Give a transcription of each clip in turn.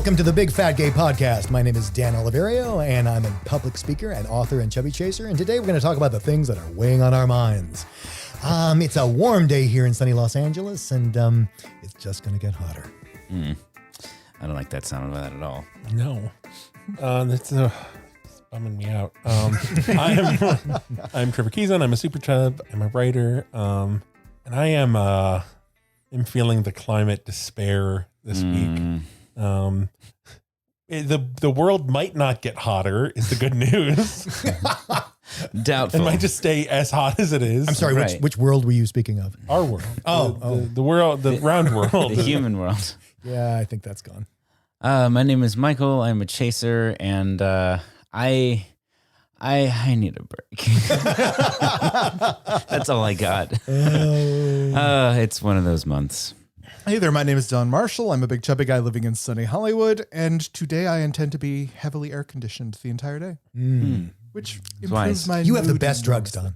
Welcome to the Big Fat Gay Podcast. My name is Dan Oliverio, and I'm a public speaker and author and chubby chaser. And today we're going to talk about the things that are weighing on our minds. It's a warm day here in sunny Los Angeles, and it's just going to get hotter. I don't like that sound of that at all. No, that's bumming me out. I'm Trevor Keeson. I'm a super chub. I'm a writer, and I am feeling the climate despair this week. The world might not get hotter is the good news. Doubtful. It might just stay as hot as it is. I'm sorry, Right. which world were you speaking of? Our world. Oh, the world, the round world. The human world. Yeah, I think that's gone. My name is Michael. I'm a chaser, and I need a break. That's all I got. It's one of those months. Hey there, my name is Don Marshall. I'm a big chubby guy living in sunny Hollywood, and today I intend to be heavily air conditioned the entire day, which improves my You have the mood best drugs, Don.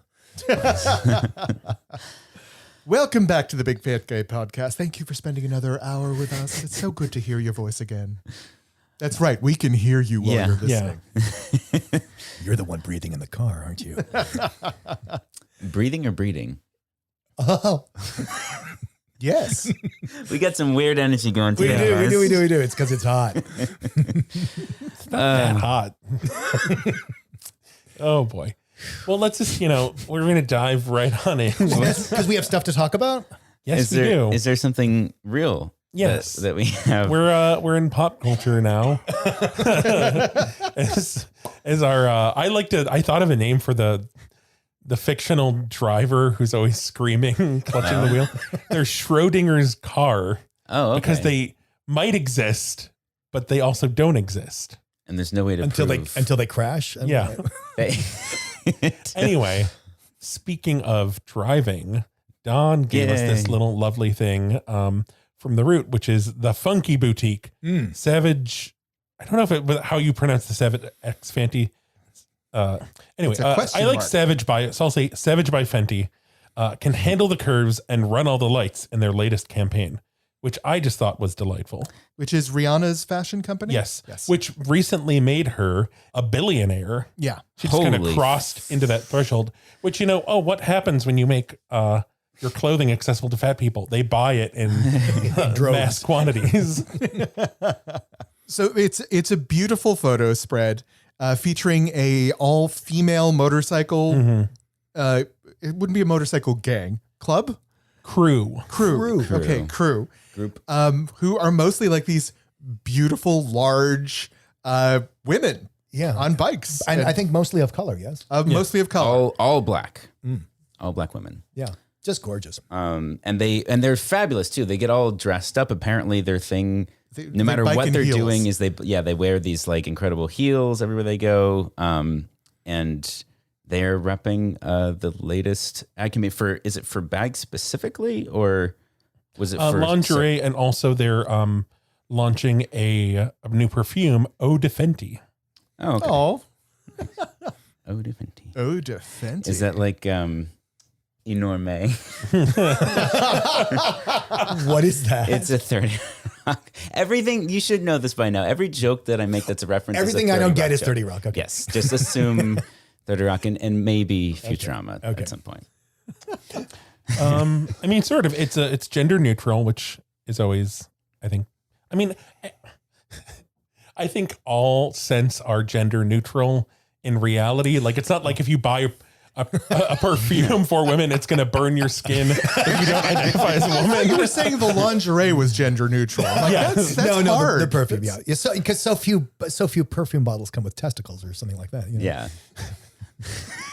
Welcome back to the Big Fat Gay Podcast. Thank you for spending another hour with us. It's so good to hear your voice again. That's right, we can hear you while Yeah. you're listening. You're the one breathing in the car, aren't you? Breathing or breeding? Oh, yes. We got some weird energy going We today. do. It's because it's hot. It's not that hot. Oh boy. Well, let's just, we're going to dive right on in. Because we have stuff to talk about? Yes, we do. Is there something real? Yes. That we have. We're in pop culture now. as our I thought of a name for the fictional driver who's always screaming, clutching the wheel. They're Schrodinger's car. Oh, okay. Because they might exist, but they also don't exist. And there's no way to Until prove. they crash? Yeah. They- Anyway, speaking of driving, Don gave us this Yay. little lovely thing from The Root, which is the Funky Boutique. Savage. I don't know if how you pronounce the Savage X Fenty. Anyway, It's a question I like mark. Savage by, so I'll say Savage by Fenty can handle the curves and run all the lights in their latest campaign, which I just thought was delightful. Which is Rihanna's fashion company? Yes. Which recently made her a billionaire. Yeah. She just kind of Holy crossed into that threshold, which, what happens when you make your clothing accessible to fat people? They buy it in mass quantities. So it's a beautiful photo spread featuring a all-female motorcycle. It wouldn't be a motorcycle gang. Club? Crew. Okay, crew. Group. Who are mostly like these beautiful, large women on bikes. And I think mostly of color, yes? Mostly of color. all black. All black women. Yeah. Just gorgeous. And they're fabulous too. They get all dressed up. Apparently their thing, They no matter bike what in they're heels. doing, is they wear these like incredible heels everywhere they go. And they're repping the latest Acme is it for bags specifically, or was it for Lingerie, and also they're launching a new perfume, Eau de Fenty. Oh, okay. Oh, Eau de Fenty. Eau de Fenty. Is that like enorme? What is that? It's a 30 Rock. Everything, you should know this by now. Every joke that I make that's a reference. Everything is I a don't 30 get Rock is joke. 30 Rock. Okay. Yes, just assume 30 Rock and maybe Futurama at some point. Sort of. It's gender neutral, which is always, I think. I think all scents are gender neutral in reality. Like, it's not like if you buy a perfume for women, it's going to burn your skin if you don't identify as a woman. You were saying the lingerie was gender neutral. I'm like, that's hard. The perfume, yeah. Because so few perfume bottles come with testicles or something like that. Yeah.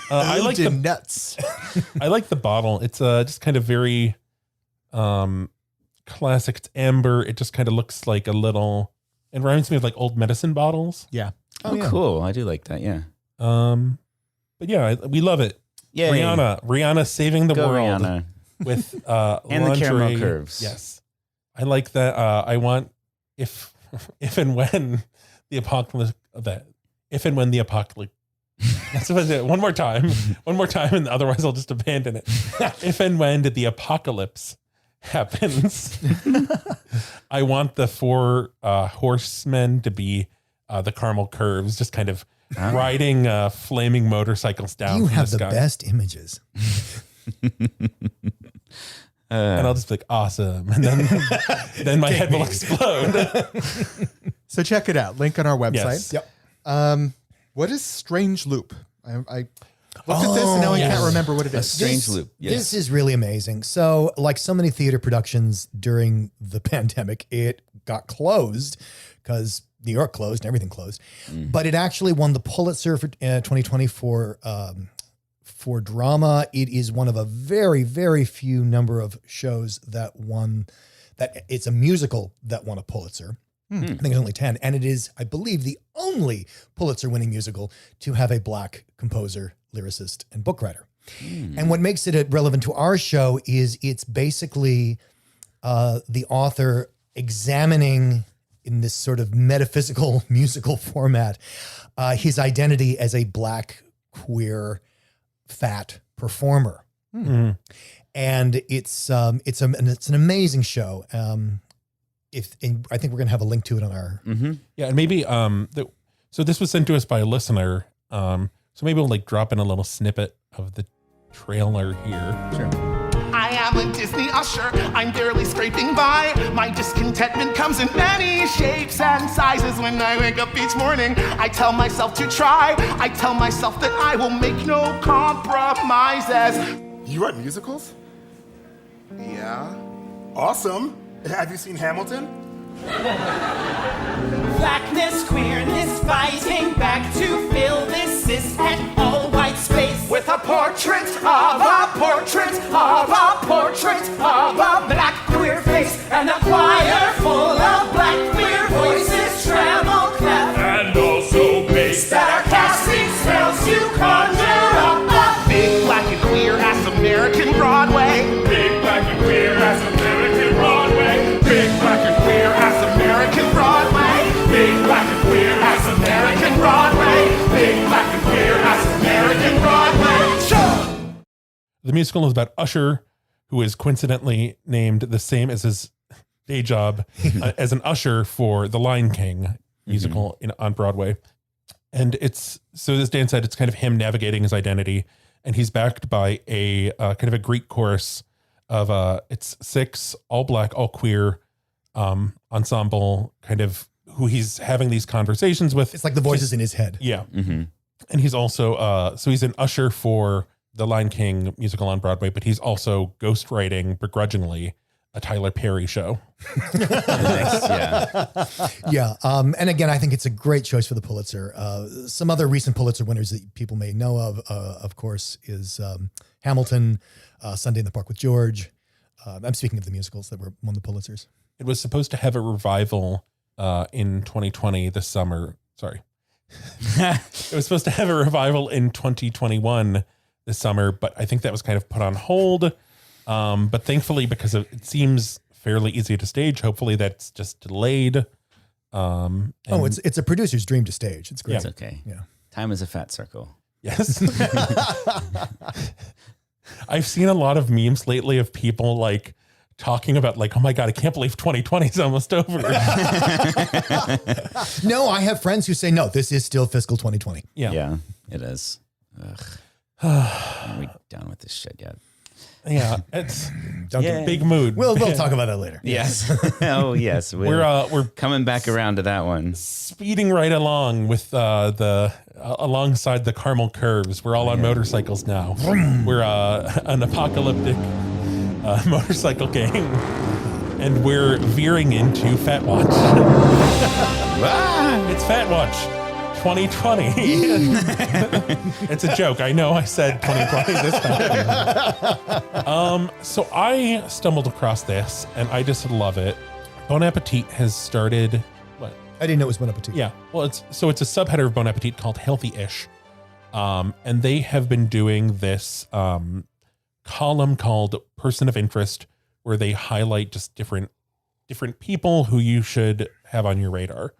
I like the the nuts. I like the bottle. It's just kind of very classic. It's amber. It just kind of looks like a little. It reminds me of like old medicine bottles. Yeah. Oh, yeah. Cool. I do like that. Yeah. But yeah, we love it. Yeah. Rihanna saving the Go world Rihanna. with And the lingerie. caramel curves. Yes, I like that. I want if and when the apocalypse That's what I said. One more time, and otherwise I'll just abandon it. If and when the apocalypse happens, I want the 4 horsemen to be the caramel curves, just kind of riding flaming motorcycles down. You from have the the sky. best images. And I'll just be like, awesome. And then my head will explode. So check it out. Link on our website. Yes. Yep. What is Strange Loop? I looked at this and now I can't remember what it A is. strange loop. Yes. This is really amazing. So, like so many theater productions during the pandemic, it got closed because New York closed and everything closed. But it actually won the Pulitzer for 2020 for drama. It is one of a very, very few number of shows that won. That it's a musical that won a Pulitzer. I think it's only 10, and it is, I believe, the only Pulitzer-winning musical to have a Black composer, lyricist, and book writer. And what makes it relevant to our show is it's basically the author examining in this sort of metaphysical musical format his identity as a Black, queer, fat performer. And it's an amazing show. I think we're gonna have a link to it on our. Yeah, and maybe so this was sent to us by a listener. So maybe we'll like drop in a little snippet of the trailer here. Sure. I am a Disney usher, I'm barely scraping by. My discontentment comes in many shapes and sizes. When I wake up each morning, I tell myself to try. I tell myself that I will make no compromises. You write musicals? Yeah. Awesome. Have you seen Hamilton? Blackness, queerness, fighting back to fill this cis and all white space With a portrait of a portrait of a portrait of a black queer face and a choir full of black queer voices, treble clef and also bass that are casting spells to conjure up a big black and queer as American Broadway. Big black and queer as American Broadway. Big black and queer as American Broadway. Big black and queer as American Broadway. Big black and queer as American Broadway. Sure. The musical is about Usher, who is coincidentally named the same as his day job as an usher for the Lion King musical on Broadway. And it's, so as Dan said, it's kind of him navigating his identity, and he's backed by a kind of a Greek chorus of it's 6 all Black, all queer ensemble, kind of who he's having these conversations with. It's like the voices in his head. Yeah. And he's also, so he's an usher for the Lion King musical on Broadway, but he's also ghostwriting begrudgingly a Tyler Perry show. Yeah. Yeah. And again, I think it's a great choice for the Pulitzer. Some other recent Pulitzer winners that people may know of course, is Hamilton, Sunday in the Park with George. I'm speaking of the musicals that won the Pulitzers. It was supposed to have a revival in 2020 this summer. Sorry. It was supposed to have a revival in 2021 this summer, but I think that was kind of put on hold. But thankfully, because it seems fairly easy to stage, hopefully that's just delayed. It's a producer's dream to stage. It's great. It's okay. Yeah. Time is a fat circle. Yes. I've seen a lot of memes lately of people like talking about like, oh my God, I can't believe 2020 is almost over. No, I have friends who say, no, this is still fiscal 2020. Yeah, it is. Ugh. Are we done with this shit yet? Yeah, it's Don't big mood. We'll talk about that later. Yes. Oh, yes. We're coming back around to that one. speeding right along with alongside the caramel curves. We're all on motorcycles now. We're an apocalyptic motorcycle gang, and we're veering into Fat Watch. It's Fat Watch 2020. It's a joke. I know I said 2020 this time. So I stumbled across this and I just love it. Bon Appetit has started. What? I didn't know it was Bon Appetit. Yeah. Well, it's a subheader of Bon Appetit called Healthy-ish. And they have been doing this column called Person of Interest, where they highlight just different people who you should have on your radar.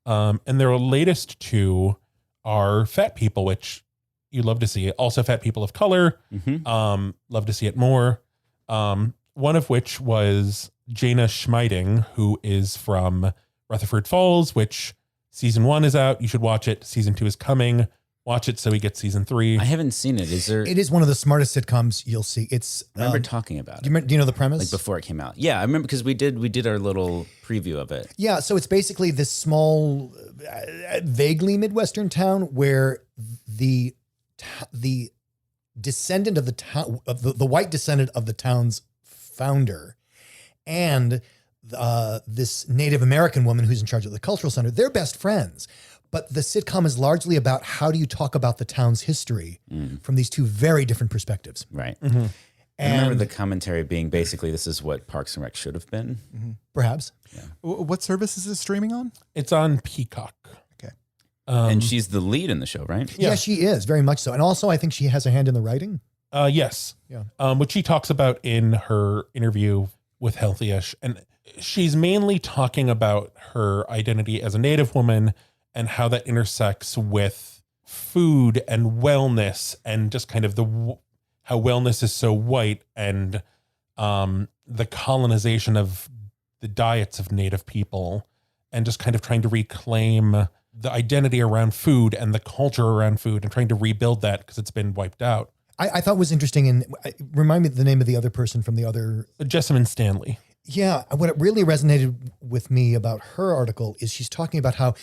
And their latest two are fat people, which you love to see. Also fat people of color. Love to see it more. one of which was Jana Schmieding, who is from Rutherford Falls, which season 1 is out. You should watch it. Season 2 is coming. Watch it so we get season 3. I haven't seen it. Is there? It is one of the smartest sitcoms you'll see. It's I remember talking about it. do you know the premise? Like before it came out. Yeah, I remember because we did our little preview of it. Yeah, so it's basically this small, vaguely Midwestern town where the descendant of the town, the white descendant of the town's founder, and this Native American woman who's in charge of the cultural center, they're best friends. But the sitcom is largely about how do you talk about the town's history from these two very different perspectives. Right. And I remember the commentary being basically, this is what Parks and Rec should have been. perhaps. What service is this streaming on? It's on Peacock. Okay. And she's the lead in the show, right? Yeah, she is very much so. And also I think she has a hand in the writing. Yes. Yeah. Which she talks about in her interview with Healthyish. And she's mainly talking about her identity as a Native woman and how that intersects with food and wellness and just kind of how wellness is so white and the colonization of the diets of Native people and just kind of trying to reclaim the identity around food and the culture around food and trying to rebuild that because it's been wiped out. I thought was interesting, and remind me the name of the other person from the other. Jessamyn Stanley. Yeah, what it really resonated with me about her article is she's talking about how,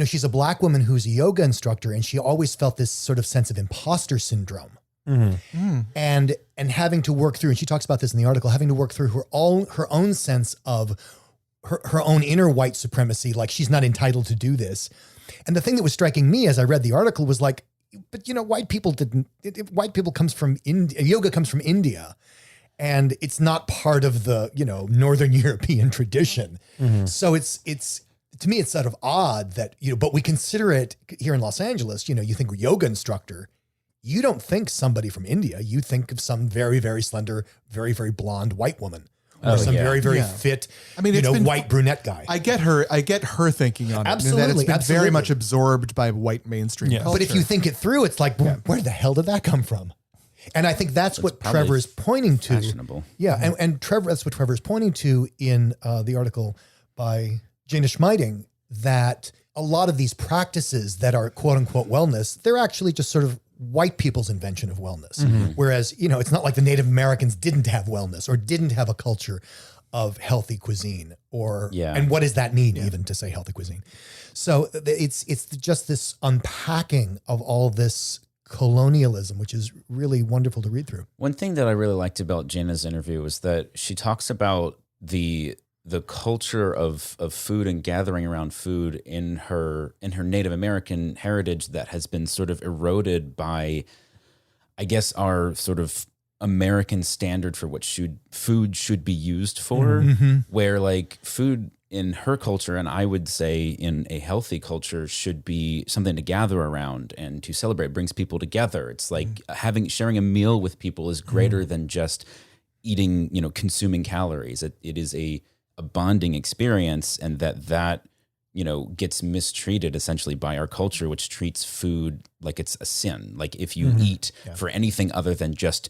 she's a Black woman who's a yoga instructor, and she always felt this sort of sense of imposter syndrome. And having to work through, and she talks about this in the article, having to work through her own sense of her own inner white supremacy, like she's not entitled to do this. And the thing that was striking me as I read the article was like, but white people comes from India, yoga comes from India, and it's not part of the, Northern European tradition. So it's to me, it's sort of odd that, but we consider it here in Los Angeles, you think yoga instructor, you don't think somebody from India, you think of some very, very slender, very, very blonde white woman. Or some very, very fit, white brunette guy. I get her thinking on it. Absolutely, And that it's been absolutely. very much absorbed by white mainstream culture. But if you think it through, it's like, where the hell did that come from? And I think that's what probably Trevor is pointing to. fashionable. Yeah, and Trevor, that's what Trevor is pointing to in the article by Jana Schmieding, that a lot of these practices that are quote unquote wellness, they're actually just sort of white people's invention of wellness. Whereas, it's not like the Native Americans didn't have wellness or didn't have a culture of healthy cuisine and what does that mean even to say healthy cuisine? So it's just this unpacking of all this colonialism, which is really wonderful to read through. One thing that I really liked about Jana's interview was that she talks about the culture of food and gathering around food in her Native American heritage that has been sort of eroded by, I guess, our sort of American standard for what food should be used for, where like food in her culture, and I would say in a healthy culture, should be something to gather around and to celebrate. It brings people together. It's like sharing a meal with people is greater than just eating, consuming calories. It is a bonding experience, and that gets mistreated essentially by our culture, which treats food like it's a sin. Like if you eat for anything other than just,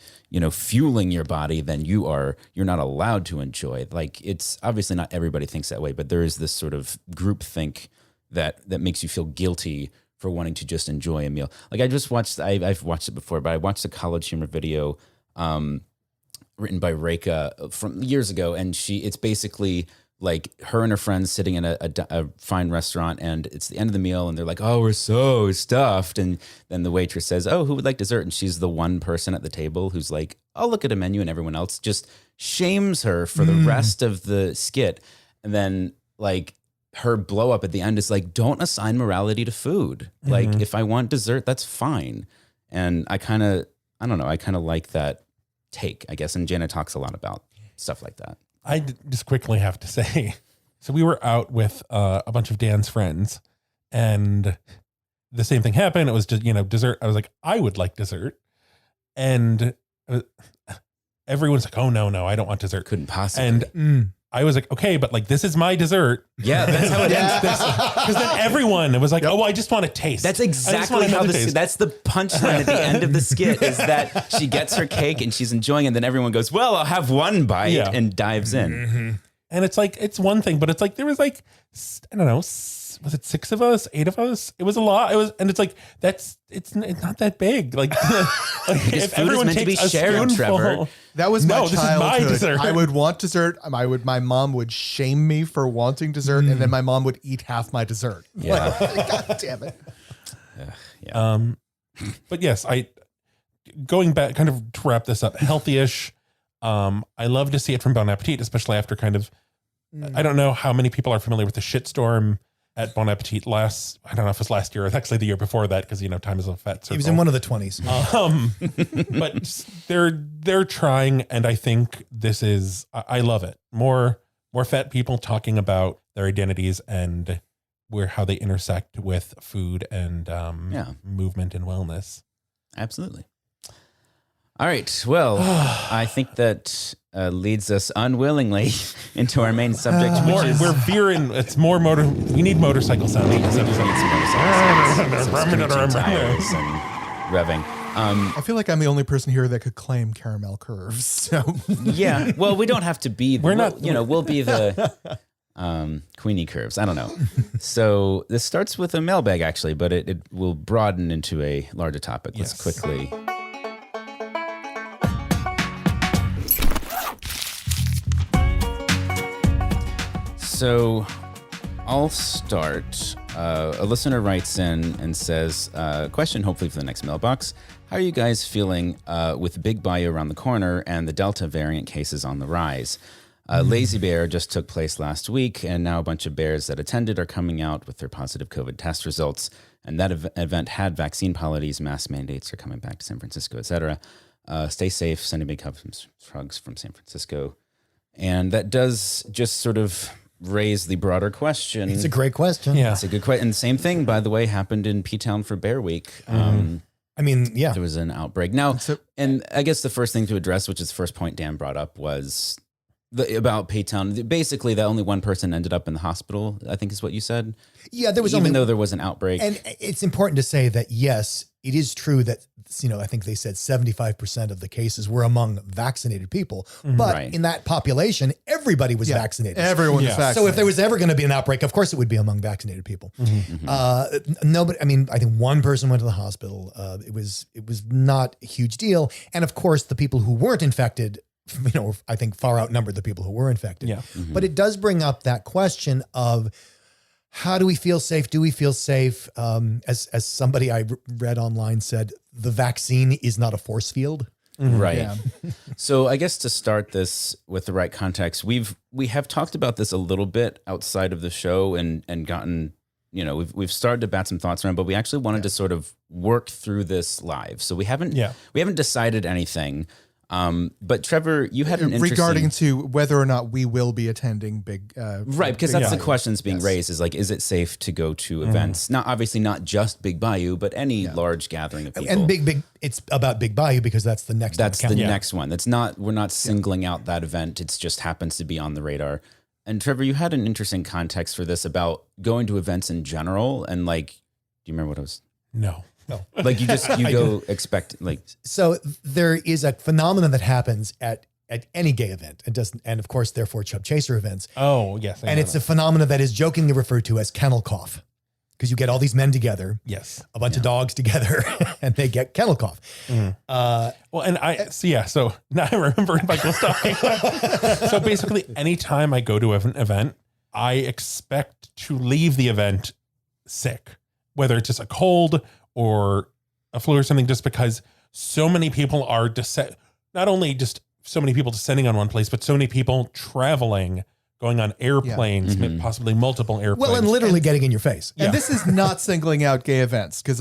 fueling your body, then you're not allowed to enjoy. Like it's obviously not everybody thinks that way, but there is this sort of group think that makes you feel guilty for wanting to just enjoy a meal. Like I've watched it before, but I watched a College Humor video, written by Reka from years ago. And it's basically like her and her friends sitting in a fine restaurant, and it's the end of the meal, and they're like, "Oh, we're so stuffed." And then the waitress says, "Oh, who would like dessert?" And she's the one person at the table who's like, "I'll look at a menu," and everyone else just shames her for the rest of the skit. And then like her blow up at the end is like, "Don't assign morality to food. Like if I want dessert, that's fine." And I kind of like that take, I guess. And Jana talks a lot about stuff like that. I just quickly have to say, so we were out with a bunch of Dan's friends, and the same thing happened. It was just, dessert. I was like, I would like dessert. And everyone's like, oh, no, I don't want dessert. Couldn't possibly. And I was like, okay, but like, this is my dessert. Yeah, that's how it ends. Because then everyone was like, oh, I just want to taste. That's I just exactly want how another this. taste. That's the punchline at the end of the skit is that she gets her cake and she's enjoying it. And then everyone goes, well, I'll have one bite and dives in. And it's like, it's one thing, but it's like, there was like, I don't know, was it 6 of us, 8 of us? It was a lot. And it's like, it's not that big. Like, if food is meant to be shared, Trevor. That was my this is my childhood. dessert. I would want dessert. My mom would shame me for wanting dessert, and then my mom would eat half my dessert. Yeah. God damn it. But yes, going back, kind of to wrap this up, healthy-ish. I love to see it from Bon Appetit, especially after kind of, I don't know how many people are familiar with the shitstorm at Bon Appetit I don't know if it was last year or actually the year before that, because, time is a fat circle. He was in one of the 20s. But they're trying, and I think this is, I love it. More fat people talking about their identities and how they intersect with food and movement and wellness. Absolutely. All right. Well, I think that leads us unwillingly into our main subject, which is we're veering. It's more motor. We need motorcycle sound. We need some motorcycle tires and revving. I feel like I'm the only person here that could claim caramel curves. So yeah. Well, we don't have to be. We're not. We'll be the Queenie curves. I don't know. So this starts with a mailbag, actually, but it will broaden into a larger topic. Let's quickly. So I'll start. A listener writes in and says, question hopefully for the next mailbox. How are you guys feeling with Big Bayou around the corner and the Delta variant cases on the rise? Lazy Bear just took place last week, and now a bunch of bears that attended are coming out with their positive COVID test results. And that event had vaccine policies, mask mandates are coming back to San Francisco, etc. Stay safe, sending big hugs from San Francisco. And that does just sort of raise the broader question. It's a great question. Yeah. It's a good question. And the same thing, by the way, happened in P-Town for Bear Week. There was an outbreak. Now, and I guess the first thing to address, which is the first point Dan brought up, was about P-Town. Basically, that only one person ended up in the hospital, I think is what you said. Yeah, there was even though there was an outbreak. And it's important to say that, yes, it is true that, I think they said 75% of the cases were among vaccinated people. But in that population, everybody was vaccinated. Everyone was vaccinated. So if there was ever going to be an outbreak, of course it would be among vaccinated people. Nobody, I think one person went to the hospital. It was not a huge deal. And of course, the people who weren't infected, I think far outnumbered the people who were infected. Yeah. But it does bring up that question of, how do we feel safe? Do we feel safe? As somebody I read online said, the vaccine is not a force field. Right. Yeah. So I guess to start this with the right context, we have talked about this a little bit outside of the show and gotten, we've started to bat some thoughts around, but we actually wanted to sort of work through this live. So we haven't decided anything. But Trevor, you had an interesting... Regarding to whether or not we will be attending big... right, because that's the questions being raised is like, is it safe to go to events? Obviously not just Big Bayou, but any large gathering of people. And big, it's about Big Bayou because that's the next That's the next one. We're not singling out that event. It just happens to be on the radar. And Trevor, you had an interesting context for this about going to events in general. And do you remember what it was? No. Like you go expect so there is a phenomenon that happens at any gay event and of course therefore Chub Chaser events. Oh yes. And it's a phenomenon that is jokingly referred to as kennel cough. Because you get all these men together, a bunch of dogs together, and they get kennel cough. So now I remember Michael's talking. So basically anytime I go to an event, I expect to leave the event sick, whether it's just a cold or a flu or something, just because so many people are not only just so many people descending on one place, but so many people traveling, going on airplanes, possibly multiple airplanes. Well, and literally getting in your face. And this is not singling out gay events, because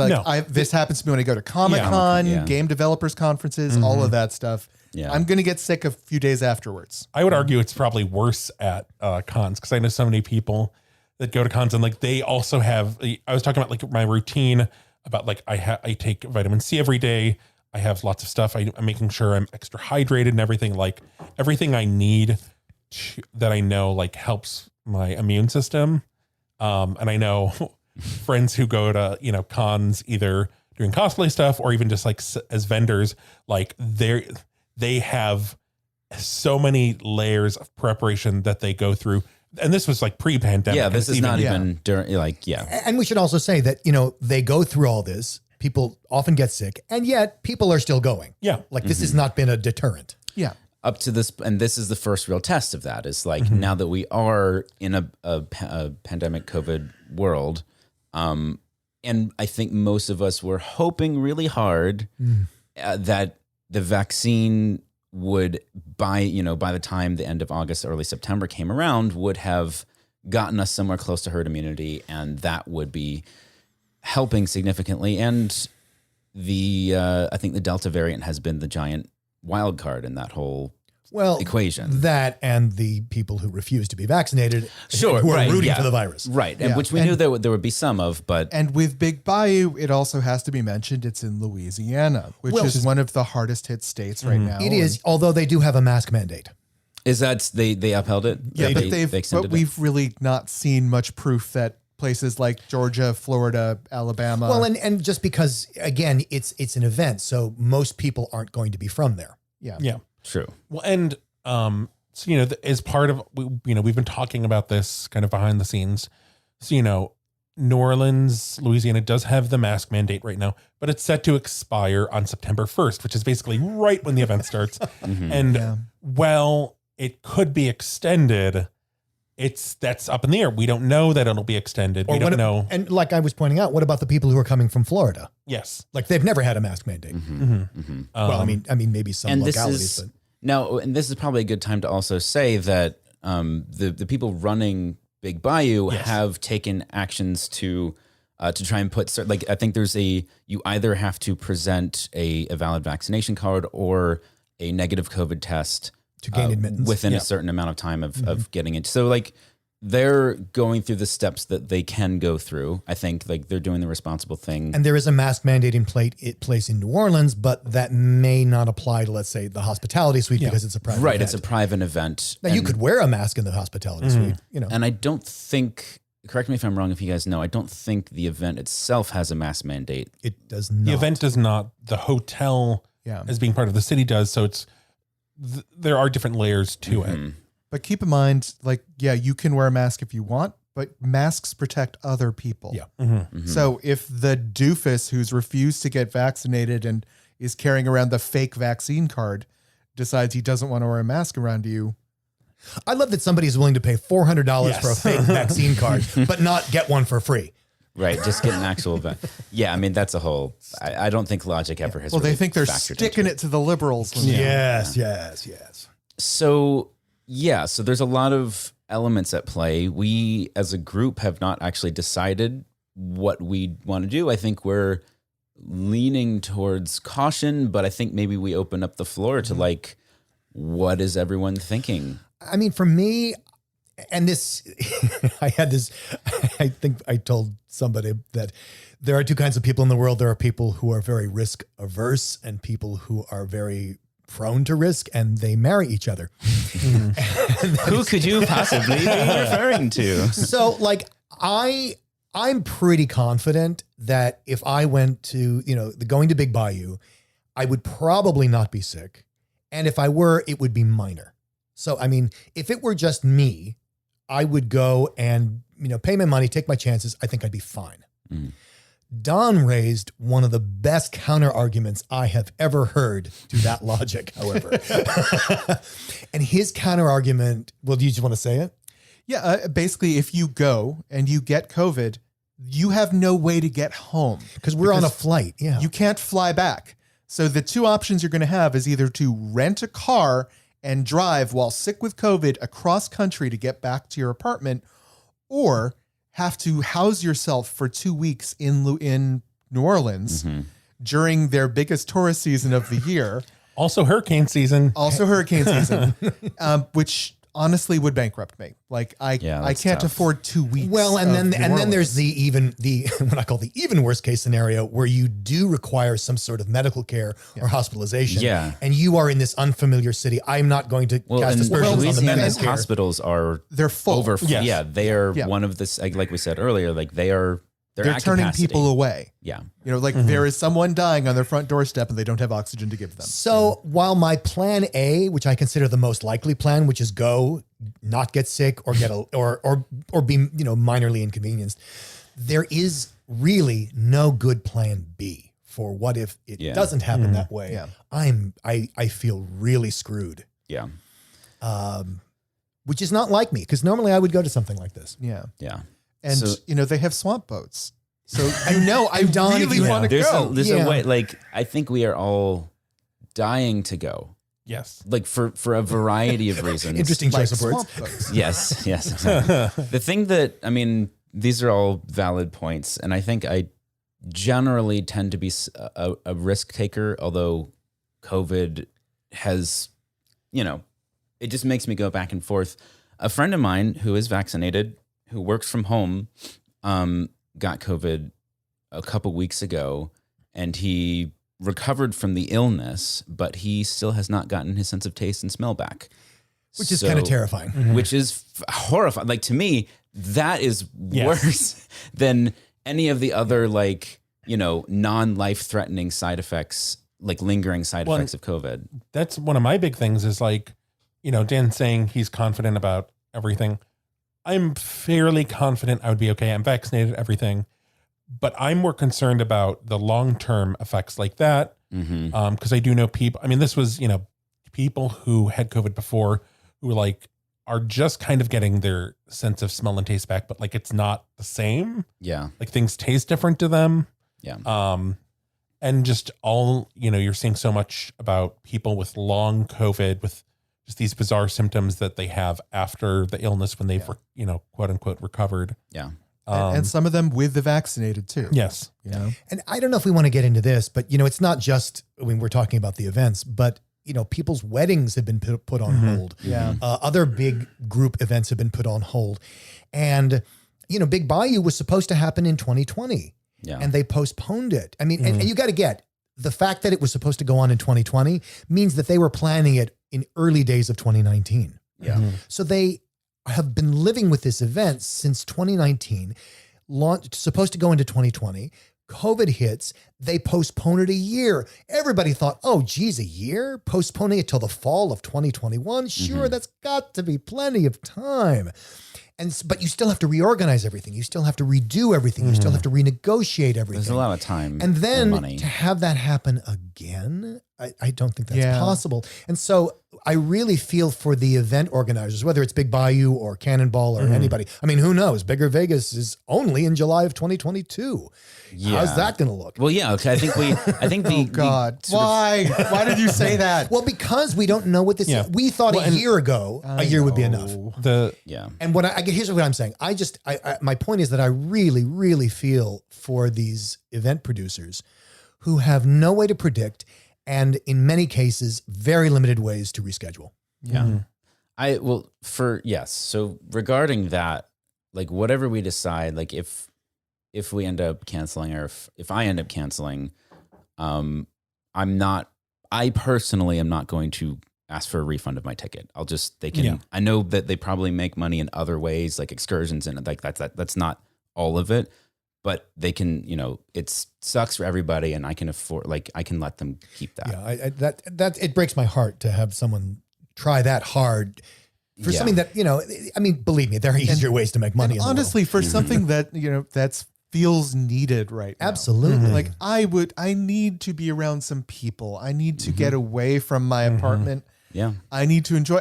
this happens to me when I go to Comic-Con, game developers conferences, all of that stuff. Yeah. I'm going to get sick a few days afterwards. I would argue it's probably worse at cons, because I know so many people that go to cons and they also have, I was talking about my routine about I take vitamin C every day. I have lots of stuff. I'm making sure I'm extra hydrated and everything. Everything I need that I know like helps my immune system. And I know friends who go to, cons either doing cosplay stuff or even just like as vendors, like they have so many layers of preparation that they go through. And this was like pre-pandemic. Yeah, this is not even during, And we should also say that, they go through all this. People often get sick, and yet people are still going. Yeah. Like this has not been a deterrent. Yeah. Up to this, and this is the first real test of that, is like now that we are in a pandemic COVID world, and I think most of us were hoping really hard that the vaccine would, by the time the end of August, early September came around, would have gotten us somewhere close to herd immunity, and that would be helping significantly. And I think the Delta variant has been the giant wild card in that whole equation. That and the people who refuse to be vaccinated, Sure, who are right, rooting yeah. for the virus. Right, and which we knew there would be some of, but... And with Big Bayou, it also has to be mentioned it's in Louisiana, which is one of the hardest hit states right now. It is, although they do have a mask mandate. Is that, they upheld it? Yeah, They but extended it? we've really not seen much proof that places like Georgia, Florida, Alabama... Well, and just because, again, it's an event, so most people aren't going to be from there. Yeah. True. Well, and so as part of we've been talking about this kind of behind the scenes. So New Orleans, Louisiana does have the mask mandate right now, but it's set to expire on September 1st, which is basically right when the event starts. And while it could be extended, that's up in the air. We don't know that it'll be extended. We don't know. And like I was pointing out, what about the people who are coming from Florida? Yes, Like they've never had a mask mandate. Well, I mean, maybe some And localities, but and this is probably a good time to also say that the people running Big Bayou have taken actions to try and put, I think there's you either have to present a valid vaccination card or a negative COVID test to gain admittance within a certain amount of time of getting it. So they're going through the steps that they can go through. I think they're doing the responsible thing. And there is a mask mandate in place in New Orleans, but that may not apply to, let's say, the hospitality suite because it's a private event. It's a private event. Now, you could wear a mask in the hospitality suite, And I don't think, correct me if I'm wrong, if you guys know, I don't think the event itself has a mask mandate. It does not. the event does not. The hotel, as being part of the city, does. So there are different layers to it. But keep in mind, you can wear a mask if you want, but masks protect other people. Yeah. So if the doofus who's refused to get vaccinated and is carrying around the fake vaccine card decides he doesn't want to wear a mask around you. I love that somebody is willing to pay $400 for a fake vaccine card, but not get one for free. Right, just get an actual event. Yeah, I mean, that's a whole... I don't think logic ever has Well, really they think they're factored sticking into it to the liberals. Yes. So there's a lot of elements at play. We, as a group, have not actually decided what we want to do. I think we're leaning towards caution, but I think maybe we open up the floor to what is everyone thinking? I mean, for me, and this, I think I told somebody that there are two kinds of people in the world. There are people who are very risk averse and people who are very prone to risk, and they marry each other. Who could you possibly be referring to? So I'm pretty confident that if I went to, going to Big Bayou, I would probably not be sick. And if I were, it would be minor. So, I mean, if it were just me, I would go and, pay my money, take my chances. I think I'd be fine. Don raised one of the best counter arguments I have ever heard to that logic, however. And his counter argument, well, do you just want to say it? Yeah, basically, if you go and you get COVID, you have no way to get home. Because we're on a flight. Yeah. You can't fly back. So the two options you're going to have is either to rent a car and drive while sick with COVID across country to get back to your apartment, or have to house yourself for 2 weeks in New Orleans during their biggest tourist season of the year. Also hurricane season. Which honestly would bankrupt me. Like I that's can't tough. afford 2 weeks. Well, and of then New and then there's Orleans. the what I call the even worse case scenario where you do require some sort of medical care or hospitalization. Yeah. And you are in this unfamiliar city. I'm not going to Well, cast and aspersions on the Louisiana's medical care. hospitals are They're full. over. Yes. Yeah, they are Yeah. one of this. Like we said earlier, like they're They're at turning capacity. people away. Yeah, You know, like there is someone dying on their front doorstep and they don't have oxygen to give them. So while my plan A, which I consider the most likely plan, which is go, not get sick or get or be minorly inconvenienced, there is really no good plan B for what if it doesn't happen that way. Yeah. I feel really screwed, yeah, which is not like me because normally I would go to something like this. Yeah. yeah. And So- they have swamp boats. So I Don, if really you- want to There's go. there's Yeah. a way. Like I think we are all dying to go. Yes. Like for a variety of reasons. Interesting Like choice of words. swamp boats. Yes, yes. Exactly. The thing that, I mean, these are all valid points, and I think I generally tend to be a risk taker, although COVID has, it just makes me go back and forth. A friend of mine who is vaccinated, who works from home, got COVID a couple weeks ago, and he recovered from the illness, but he still has not gotten his sense of taste and smell back. Which is kind of terrifying. Which is horrifying. Like to me, that is Yes. worse than any of the other non-life threatening side effects, like lingering side Well, effects of COVID. That's one of my big things is like, Dan saying he's confident about everything. I'm fairly confident I would be okay. I'm vaccinated, everything. But I'm more concerned about the long-term effects like that. Because I do know people, I mean, this was, people who had COVID before who are just kind of getting their sense of smell and taste back, but it's not the same. Yeah. Like things taste different to them. Yeah. And just all, you're seeing so much about people with long COVID with just these bizarre symptoms that they have after the illness when they've, quote unquote, recovered. Yeah. And some of them with the vaccinated too. Yes. You know? And I don't know if we want to get into this, but it's not just when we're talking about the events, but people's weddings have been put on hold. Yeah. Other big group events have been put on hold. And, Big Bayou was supposed to happen in 2020 Yeah. and they postponed it. I mean, and you got to get the fact that it was supposed to go on in 2020 means that they were planning it in early days of 2019. Yeah. So they have been living with this event since 2019, supposed to go into 2020. COVID hits, they postpone it a year. Everybody thought, oh, geez, a year? Postponing it till the fall of 2021? Sure, that's got to be plenty of time. But you still have to reorganize everything. You still have to redo everything. You still have to renegotiate everything. There's a lot of time And then money. to have that happen again, I don't think that's Yeah. possible. And so I really feel for the event organizers, whether it's Big Bayou or Cannonball or anybody. I mean, who knows? Bigger Vegas is only in July of 2022. How's that going to look? Well, yeah. Okay. I think the Oh God. Why? Why did you say that? Well, because we don't know what this Yeah. is. We thought Well, a and- year ago, a year would be enough. yeah. And here's what I'm saying. My point is that I really, really feel for these event producers who have no way to predict and in many cases, very limited ways to reschedule. Yeah. So regarding that, whatever we decide, if we end up canceling or if I end up canceling, I personally am not going to ask for a refund of my ticket. I know that they probably make money in other ways, like excursions and that's not all of it, but they can, it sucks for everybody and I can afford, I can let them keep that. Yeah, that it breaks my heart to have someone try that hard for something that, believe me, there are easier ways to make money. And honestly, for something that, that's feels needed right now. Absolutely. Like I need to be around some people. I need to get away from my apartment. Yeah. I need to enjoy,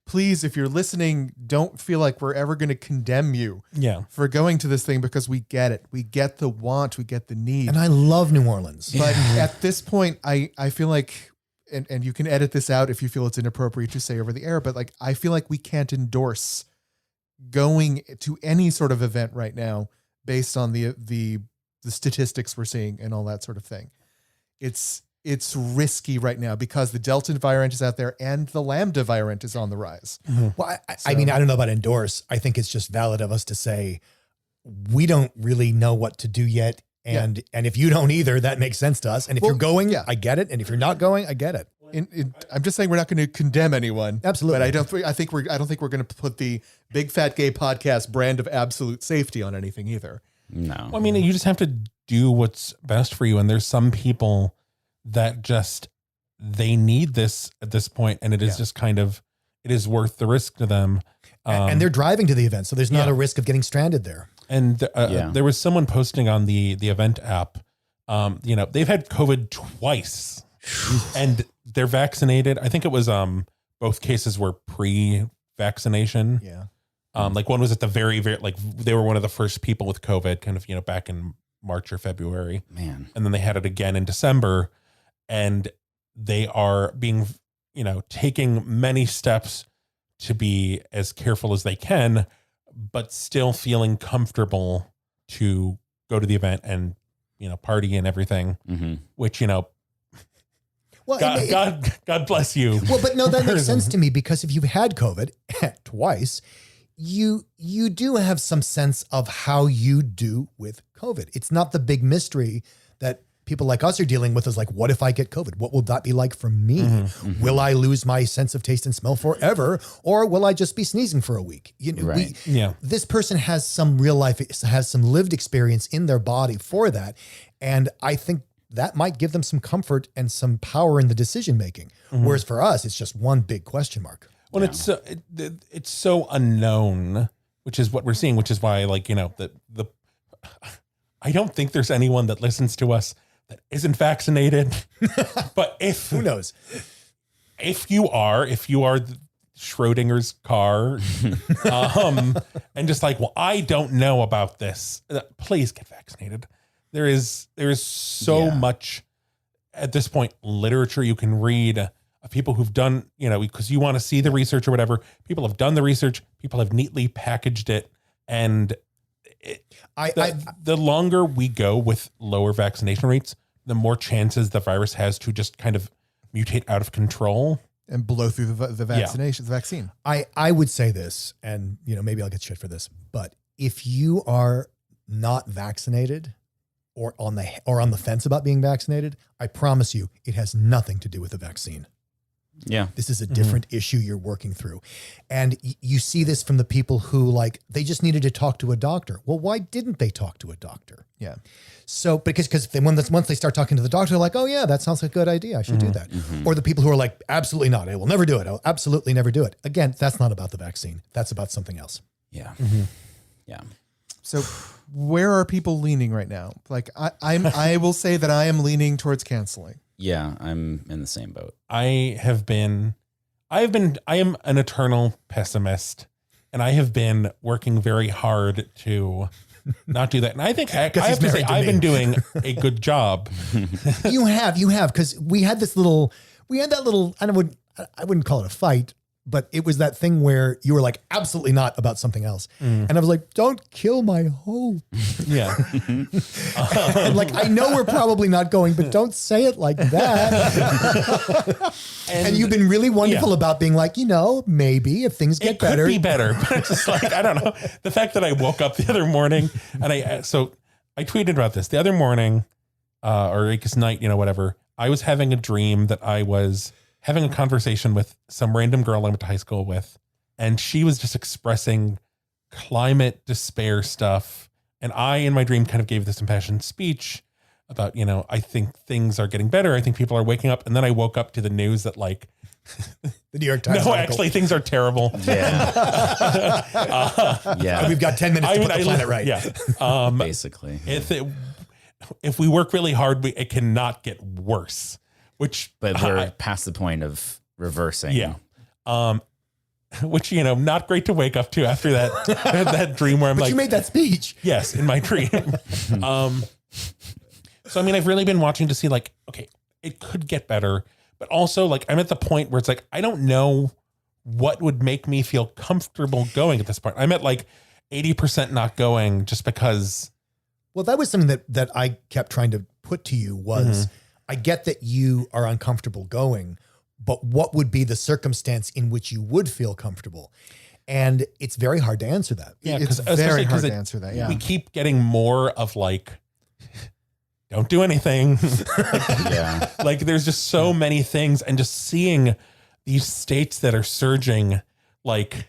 please, if you're listening, don't feel like we're ever going to condemn you for going to this thing because we get it. We get the want, we get the need. And I love New Orleans. But at this point, I feel like, and you can edit this out if you feel it's inappropriate to say over the air, but I feel like we can't endorse going to any sort of event right now based on the statistics we're seeing and all that sort of thing. It's it's risky right now because the Delta variant is out there and the Lambda variant is on the rise. Well, I mean, I don't know about endorse. I think it's just valid of us to say we don't really know what to do yet. And if you don't either, that makes sense to us. And if you're going, I get it. And if you're not going, I get it. I'm just saying we're not going to condemn anyone. Absolutely. But I don't think we're going to put the Big Fat Gay Podcast brand of absolute safety on anything either. No. Well, I mean, you just have to do what's best for you. And there's some people that just, they need this at this point, and it is just kind of, it is worth the risk to them. And they're driving to the event, so there's not a risk of getting stranded there. And there was someone posting on the event app, they've had COVID twice and they're vaccinated. I think it was both cases were pre-vaccination. Yeah. Like one was at the very, like they were one of the first people with COVID kind of, back in March or February. Man. And then they had it again in December, and they are being, taking many steps to be as careful as they can, but still feeling comfortable to go to the event and, party and everything, which, Well, God bless you. Well, but no, that makes sense to me, because if you've had COVID twice, you do have some sense of how you do with COVID. It's not the big mystery that people like us are dealing with, is like, what if I get COVID? What will that be like for me? Will I lose my sense of taste and smell forever? Or will I just be sneezing for a week? This person has some real life, has some lived experience in their body for that. And I think that might give them some comfort and some power in the decision-making. Whereas for us, it's just one big question mark. Well, it's so unknown, which is what we're seeing, which is why, like, I don't think there's anyone that listens to us that isn't vaccinated. But who knows? If you are Schrodinger's car, and just like, well, I don't know about this, please get vaccinated. There is so much at this point literature you can read of people who've done, because you want to see the research or whatever. People have done the research. People have neatly packaged it. And the longer we go with lower vaccination rates, the more chances the virus has to just kind of mutate out of control and blow through the vaccine. I would say this, and maybe I'll get shit for this, but if you are not vaccinated or on the fence about being vaccinated, I promise you, it has nothing to do with the vaccine. Yeah. This is a different issue you're working through. And you see this from the people who, like, they just needed to talk to a doctor. Well, why didn't they talk to a doctor? Yeah. So because once they start talking to the doctor, they're like, oh yeah, that sounds like a good idea. I should do that. Or the people who are like, absolutely not. I will never do it. I'll absolutely never do it. Again, that's not about the vaccine. That's about something else. Yeah. Yeah. So where are people leaning right now? Like I will say that I am leaning towards canceling. Yeah, I'm in the same boat. I am an eternal pessimist, and I have been working very hard to not do that. And I think I have to say I've been doing a good job. You have, because we had that little, I wouldn't call it a fight, but it was that thing where you were like, absolutely not about something else. And I was like, don't kill my hope. Yeah. And like, I know we're probably not going, but don't say it like that. and you've been really wonderful about being like, maybe if things get better. It could be better, but it's just like, I don't know. The fact that I woke up the other morning and I tweeted about this the other morning, or I guess night, whatever. I was having a dream that I was having a conversation with some random girl I went to high school with, and she was just expressing climate despair stuff. And I, in my dream, kind of gave this impassioned speech about, I think things are getting better. I think people are waking up. And then I woke up to the news that, like, the New York Times. No, actually, things are terrible. Yeah. And we've got 10 minutes to put the planet right. Yeah. Basically. If we work really hard, it cannot get worse. But we're past the point of reversing. Yeah. Which, not great to wake up to after that that dream where I'm but like, you made that speech. Yes, in my dream. So, I mean, I've really been watching to see, like, okay, it could get better, but also, like, I'm at the point where it's like, I don't know what would make me feel comfortable going at this point. I'm at like 80% not going just because. Well, that was something that I kept trying to put to you was, I get that you are uncomfortable going, but what would be the circumstance in which you would feel comfortable? And it's very hard to answer that. Yeah, It's very hard to answer that. Yeah. We keep getting more of like, don't do anything. Yeah. Like there's just so many things, and just seeing these states that are surging, like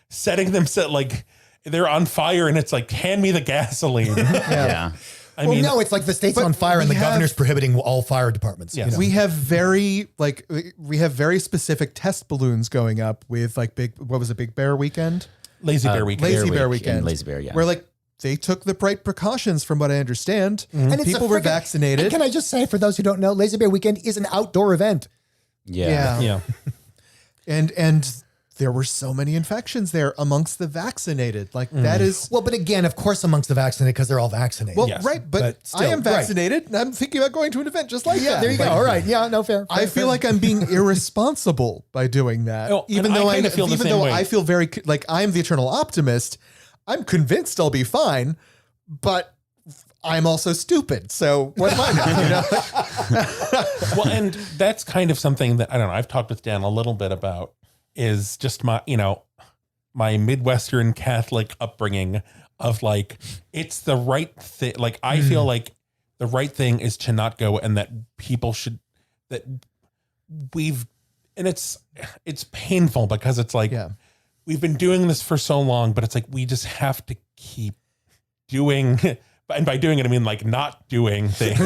setting them like they're on fire, and it's like, hand me the gasoline. Yeah. I mean, no, it's like the state's but on fire and the we have- governor's prohibiting all fire departments. Yes. you know? We have very specific test balloons going up with like Big Bear Weekend? Lazy Bear Weekend. Lazy Bear Week Weekend. and Lazy Bear, yeah. Where like they took the right precautions from what I understand. And it's People a were frickin- vaccinated. And can I just say, for those who don't know, Lazy Bear Weekend is an outdoor event. Yeah. Yeah. And there were so many infections there amongst the vaccinated. Like that is Well, but again, of course, amongst the vaccinated, because they're all vaccinated. well, Yes. right. But But I am still, right. vaccinated and I'm thinking about going to an event just like yeah, that. there you go. Like, All right. Yeah, no, fair. I feel like I'm being irresponsible by doing that. Oh, even and though I kinda feel the even same though way. I feel very like I'm the eternal optimist, I'm convinced I'll be fine, but I'm also stupid. So what am I now? You know? Well, and that's kind of something that I don't know. I've talked with Dan a little bit about, is just my Midwestern Catholic upbringing of like, it's the right thing. Like, I feel like the right thing is to not go, and that people should, and it's painful because it's like, Yeah. we've been doing this for so long, but it's like, we just have to keep doing, and by doing it, I mean like not doing things.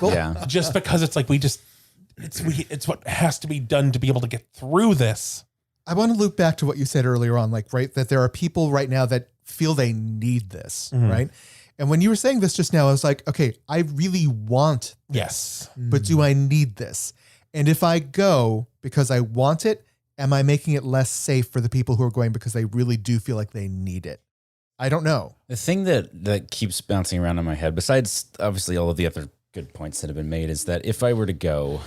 Yeah. Just because it's like, it's what has to be done to be able to get through this. I want to loop back to what you said earlier on, like, right, that there are people right now that feel they need this, right? And when you were saying this just now, I was like, okay, I really want Yes. but do I need this? And if I go because I want it, am I making it less safe for the people who are going because they really do feel like they need it? I don't know. The thing that keeps bouncing around in my head, besides obviously all of the other good points that have been made, is that if I were to go,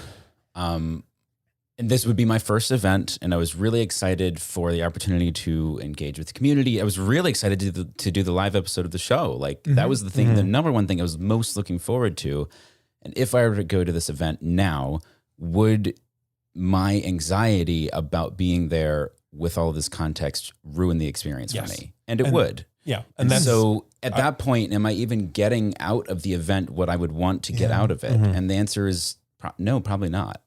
and this would be my first event, and I was really excited for the opportunity to engage with the community. I was really excited to do the live episode of the show. Like that was the thing, the number one thing I was most looking forward to. And if I were to go to this event now, would my anxiety about being there with all of this context ruin the experience Yes. for me? And it would. Yeah. And so at that point, am I even getting out of the event what I would want to get out of it? And the answer is no, probably not.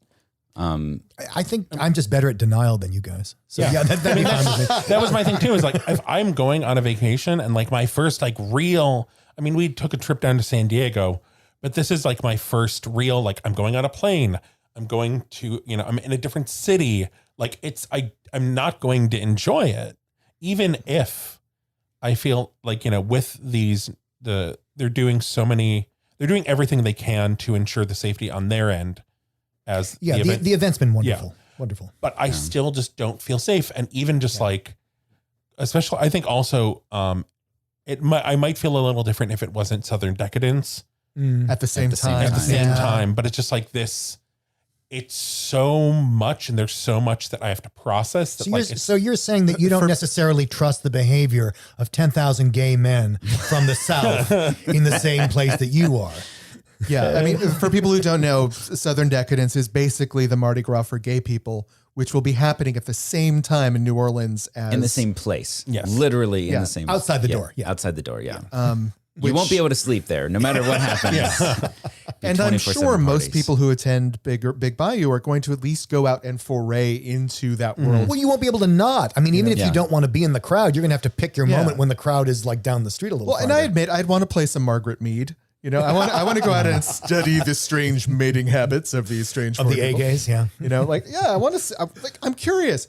I think I'm just better at denial than you guys. So yeah, that'd be fine with me. That was my thing too, is like, if I'm going on a vacation and like my first like real, I mean, we took a trip down to San Diego, but this is like my first real, like I'm going on a plane. I'm going to, I'm in a different city. Like I'm not going to enjoy it. Even if I feel like, with these, they're doing everything they can to ensure the safety on their end. As Yeah, the event, the event's been wonderful. Wonderful. but I still just don't feel safe. And even just like, especially, I think also, I might feel a little different if it wasn't Southern Decadence At the same time. at the same Yeah. time. But it's just like this, it's so much, and there's so much that I have to process. That So you're saying that you don't necessarily trust the behavior of 10,000 gay men from the South in the same place that you are. Yeah. I mean, for people who don't know, Southern Decadence is basically the Mardi Gras for gay people, which will be happening at the same time in New Orleans as In the same place. Yes. Literally in Yeah. the same Outside the door, yeah. Outside the door, yeah. which- You won't be able to sleep there, no matter what happens. And I'm 24/7 sure most parties. people who attend Big Bayou are going to at least go out and foray into that world. Well, you won't be able to not. I mean, even if Yeah. you don't want to be in the crowd, you're going to have to pick your Yeah. moment when the crowd is like down the street a little Well, and farther. I admit I'd want to play some Margaret Mead. I want to go out and study the strange mating habits of these strange of the people. A gays, yeah. I want to. I'm curious,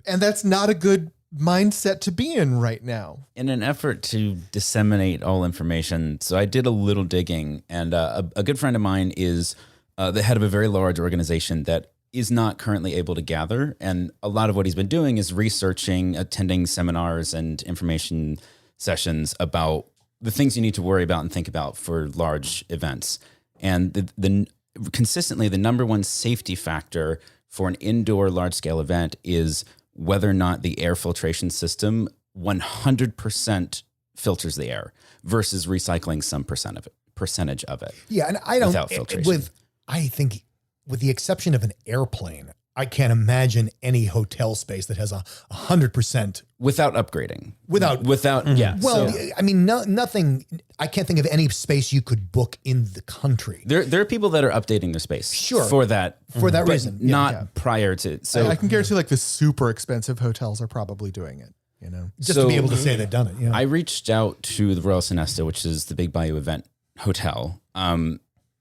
and that's not a good mindset to be in right now. In an effort to disseminate all information, so I did a little digging, and a good friend of mine is the head of a very large organization that is not currently able to gather. And a lot of what he's been doing is researching, attending seminars and information sessions about the things you need to worry about and think about for large events. And consistently, the number one safety factor for an indoor large scale event is whether or not the air filtration system 100% filters the air versus recycling some percent percentage of it. Yeah, and I don't Without filtration. I think with the exception of an airplane, I can't imagine any hotel space that has 100% Without upgrading. Without yeah. Well, so I mean, nothing. I can't think of any space you could book in the country. there are people that are updating their space. Sure. For that For that but reason. not prior to. So I can guarantee like the super expensive hotels are probably doing it, you know? Just So- to be able to say they've done it. You know? I reached out to the Royal Sonesta, which is the Big Bayou Event Hotel,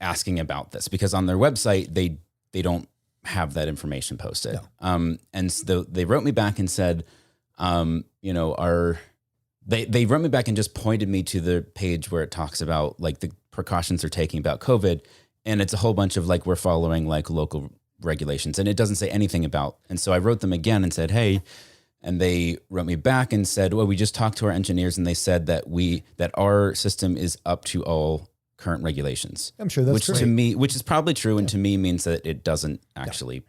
asking about this because on their website they don't have that information posted. And so they wrote me back and said, you know, they wrote me back and just pointed me to the page where it talks about like the precautions they're taking about COVID. And it's a whole bunch of like, we're following like local regulations and it doesn't say anything about. And so I wrote them again and said, hey, and they wrote me back and said, well, we just talked to our engineers and they said that our system is up to all current regulations. I'm sure that's which true. to me, which is probably true, and to me means that it doesn't actually.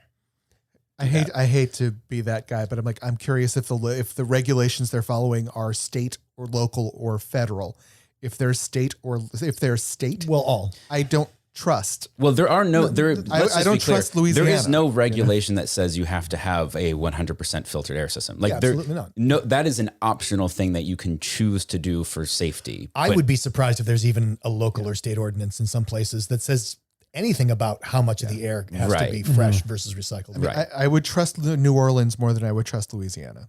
I hate to be that guy, but I'm curious if the regulations they're following are state or local or federal. If they're state, Well, all. I don't trust. Well, there are no. I don't trust Louisiana. There is no regulation that says you have to have a 100% filtered air system. Like Yeah, absolutely not. No, that is an optional thing that you can choose to do for safety. I But would be surprised if there's even a local or state ordinance in some places that says anything about how much of the air has to Right. be fresh versus recycled. Right. I would trust New Orleans more than I would trust Louisiana.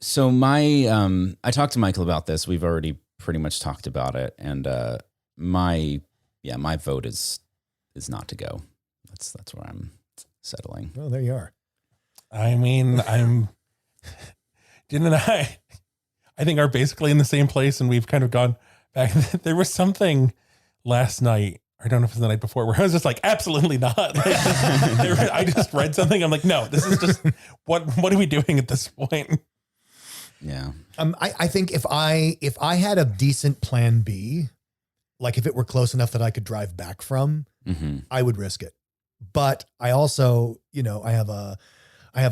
So I talked to Michael about this. We've already pretty much talked about it, and my vote is not to go. That's where I'm settling. Oh, there you are. I mean, Jen and I think are basically in the same place, and we've kind of gone back. There was something last night. I don't know if it was the night before where I was just like, absolutely not. Like, I just read something. I'm like, no, this is just what are we doing at this point? Yeah. I think if I had a decent plan B, like if it were close enough that I could drive back from, I would risk it. But I also, I have a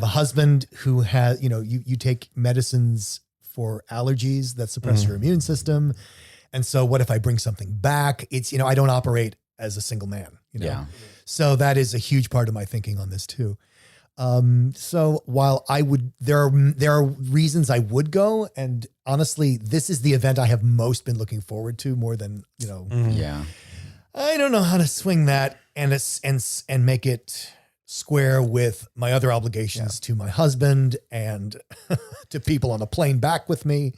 husband who has, you take medicines for allergies that suppress your immune system. And so what if I bring something back? It's, I don't operate as a single man, Yeah. So that is a huge part of my thinking on this too. So while there are reasons I would go, and honestly, this is the event I have most been looking forward to more than, Yeah. I don't know how to swing that and make it square with my other obligations to my husband and to people on a plane back with me.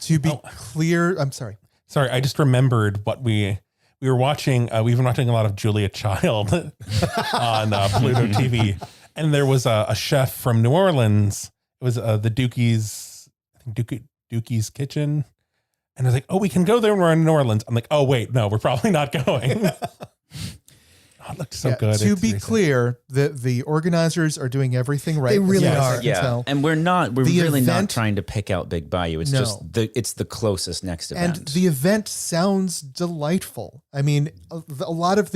To be clear, I'm sorry. Sorry, I just remembered what we were watching. We've been watching a lot of Julia Child on Pluto TV, and there was a chef from New Orleans. It was the Dookie's, I think Dookie's Kitchen, and I was like, "Oh, we can go there when we're in New Orleans." I'm like, "Oh, wait, no, we're probably not going." Oh, it looked so good. To It's be recent. clear, the organizers are doing everything right. They really as far as I are. can Yeah. tell. And we're The really not event- trying to pick out Big Bayou. It's No. just it's the closest next event. And the event sounds delightful. I mean, a lot of